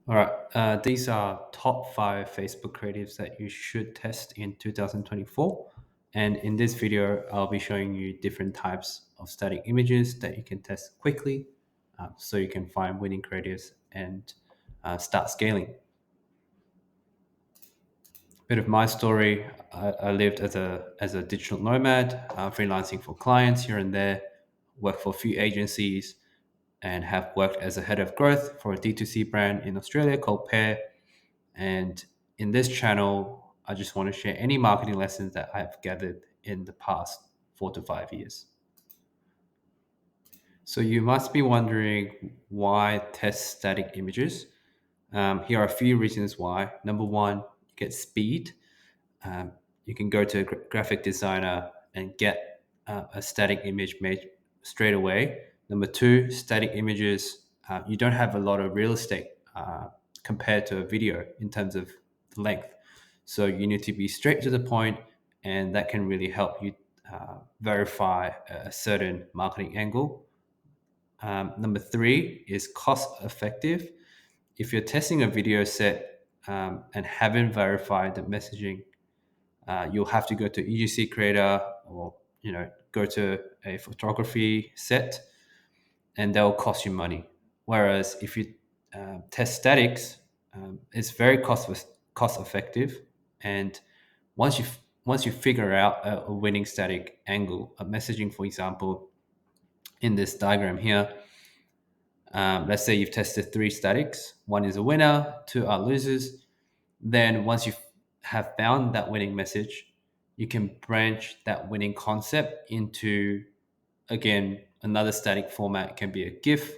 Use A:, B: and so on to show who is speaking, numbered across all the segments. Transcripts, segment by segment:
A: All right. These are top five Facebook creatives that you should test in 2024. And in this video, I'll be showing you different types of static images that you can test quickly so you can find winning creatives and start scaling. Bit of my story. I lived as a digital nomad, freelancing for clients here and there, worked for a few agencies, and have worked as a head of growth for a D2C brand in Australia called Pair. And in this channel, I just want to share any marketing lessons that I've gathered in the past 4 to 5 years. So you must be wondering why test static images. Here are a few reasons why. Number one, you get speed. Um, you can go to a graphic designer and get a static image made straight away. Number two, static images, you don't have a lot of real estate compared to a video in terms of length. So you need to be straight to the point, and that can really help you verify a certain marketing angle. Number three is cost effective. If you're testing a video set and haven't verified the messaging, you'll have to go to EGC Creator or go to a photography set, and they'll cost you money. Whereas if you test statics, it's very cost effective, and once you once you figure out a winning static angle, a messaging, for example, in this diagram here, let's say you've tested three statics, one is a winner, two are losers. Then once you have found that winning message, you can branch that winning concept into, again, another static format. It can be a GIF,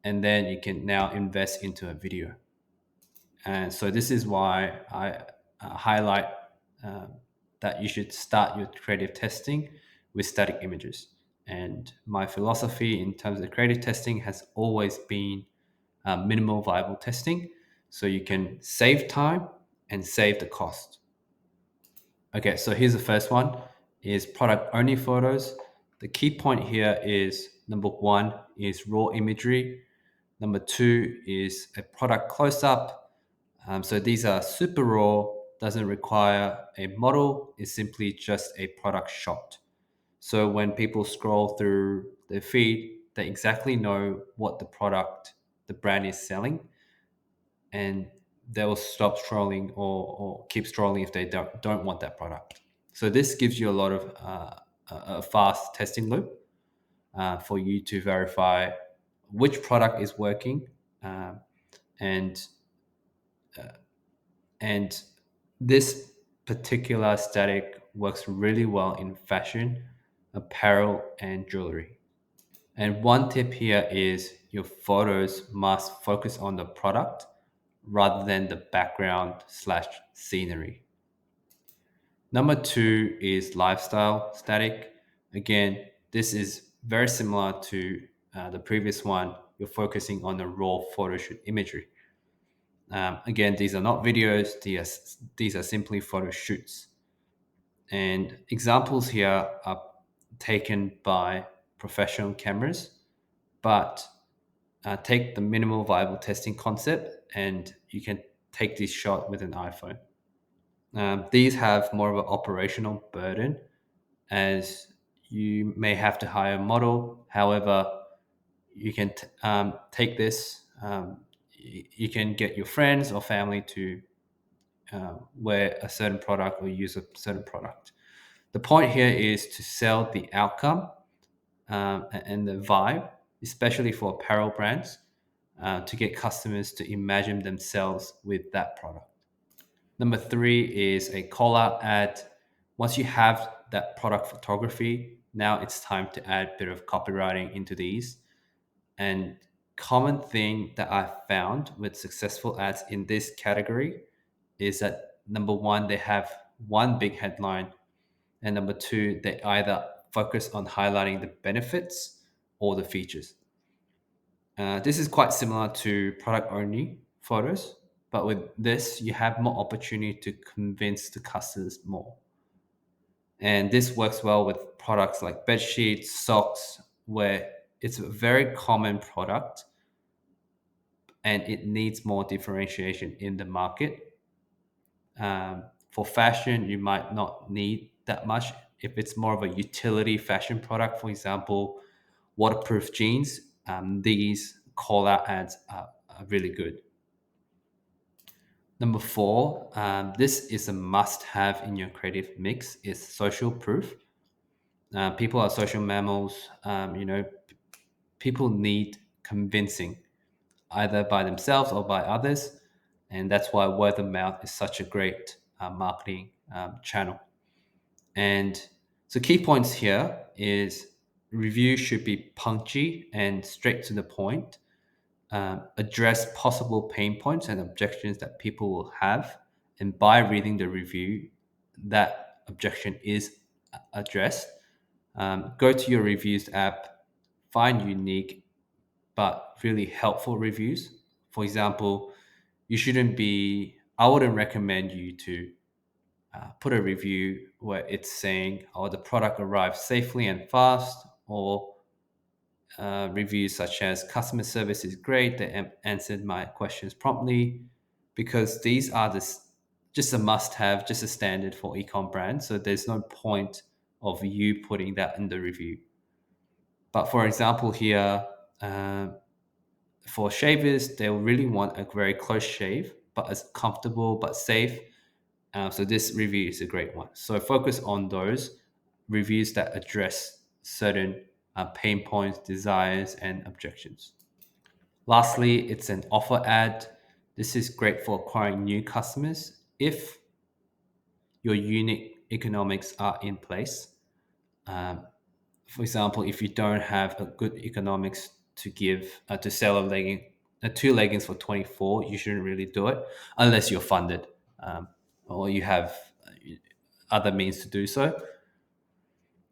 A: and then you can now invest into a video. And so this is why I highlight uh, that you should start your creative testing with static images. And my philosophy in terms of creative testing has always been minimal viable testing, so you can save time and save the cost. Okay, so here's the first one: is product only photos. The key point here is number one is raw imagery. Number two is a product close up. So these are super raw, doesn't require a model, it's simply just a product shot. So when people scroll through the feed, they exactly know what the product the brand is selling, and they'll stop scrolling or keep scrolling if they don't want that product. So this gives you a lot of a fast testing loop for you to verify which product is working, um, and and this particular static works really well in fashion, apparel, and jewelry. And one tip here is your photos must focus on the product rather than the background slash scenery. Number two is lifestyle static. Again, this is very similar to the previous one. You're focusing on the raw photo shoot imagery. Again, these are not videos, these are simply photo shoots. And examples here are taken by professional cameras, but take the minimal viable testing concept and you can take this shot with an iPhone. These have more of an operational burden as you may have to hire a model. However, you can take this, you can get your friends or family to wear a certain product or use a certain product. The point here is to sell the outcome and the vibe, especially for apparel brands, to get customers to imagine themselves with that product. Number three is a call out ad. Once you have that product photography, now it's time to add a bit of copywriting into these. And common thing that I've found with successful ads in this category is that number one, they have one big headline, and number two, they either focus on highlighting the benefits or the features. This is quite similar to product only photos, but with this, you have more opportunity to convince the customers more. And this works well with products like bed sheets, socks, where it's a very common product, and it needs more differentiation in the market. For fashion, you might not need that much. If it's more of a utility fashion product, for example, waterproof jeans, these call out ads are really good. Number four, this is a must have in your creative mix, is social proof. People are social mammals. People need convincing either by themselves or by others. And that's why word of mouth is such a great marketing channel. And so, key points here is review should be punchy and straight to the point, address possible pain points and objections that people will have. And by reading the review, that objection is addressed. Go to your reviews app, find unique but really helpful reviews. For example, I wouldn't recommend you to put a review where it's saying, oh, the product arrived safely and fast, or reviews such as customer service is great, they answered my questions promptly, because these are just a must have, just a standard for ecom brands. So there's no point of you putting that in the review. But for example, here, uh, for shavers, they'll really want a very close shave, but as comfortable but safe. So this review is a great one. So focus on those reviews that address certain pain points, desires, and objections. Lastly, it's an offer ad. This is great for acquiring new customers if your unit economics are in place. Um, for example, if you don't have a good economics to give to sell two leggings for 24, you shouldn't really do it unless you're funded, or you have other means to do so.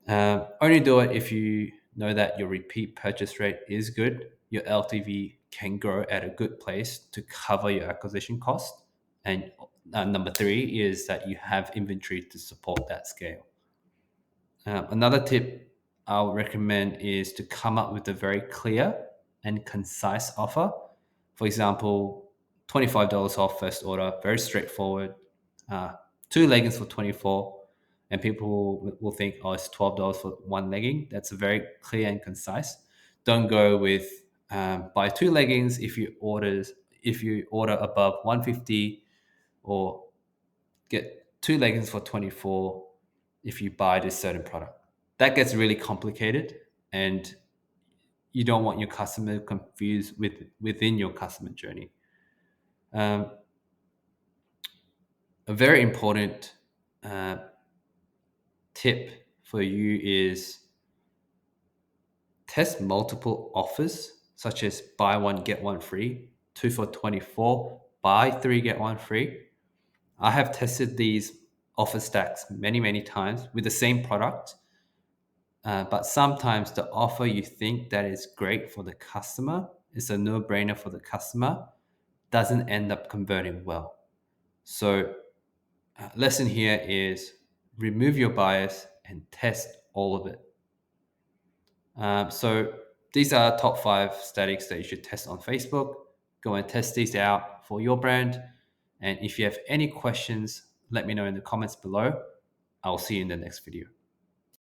A: Only do it if you know that your repeat purchase rate is good, your LTV can grow at a good place to cover your acquisition cost, and number three is that you have inventory to support that scale. Another tip I'll recommend is to come up with a very clear and concise offer. For example, $25 off first order, very straightforward. Uh, two leggings for 24, and people will think, oh, it's $12 for one legging. That's very clear and concise. Don't go with buy two leggings if you order above 150, or get two leggings for 24 if you buy this certain product. That gets really complicated, and you don't want your customer confused within your customer journey. Um, a very important uh, tip for you is test multiple offers, such as buy one, get one free, two for 24, buy three, get one free. I have tested these offer stacks many, many times with the same product. But sometimes the offer you think that is great for the customer, is a no-brainer for the customer, doesn't end up converting well. So, lesson here is remove your bias and test all of it. So these are top 5 statics that you should test on Facebook. Go and test these out for your brand. And if you have any questions, let me know in the comments below. I'll see you in the next video.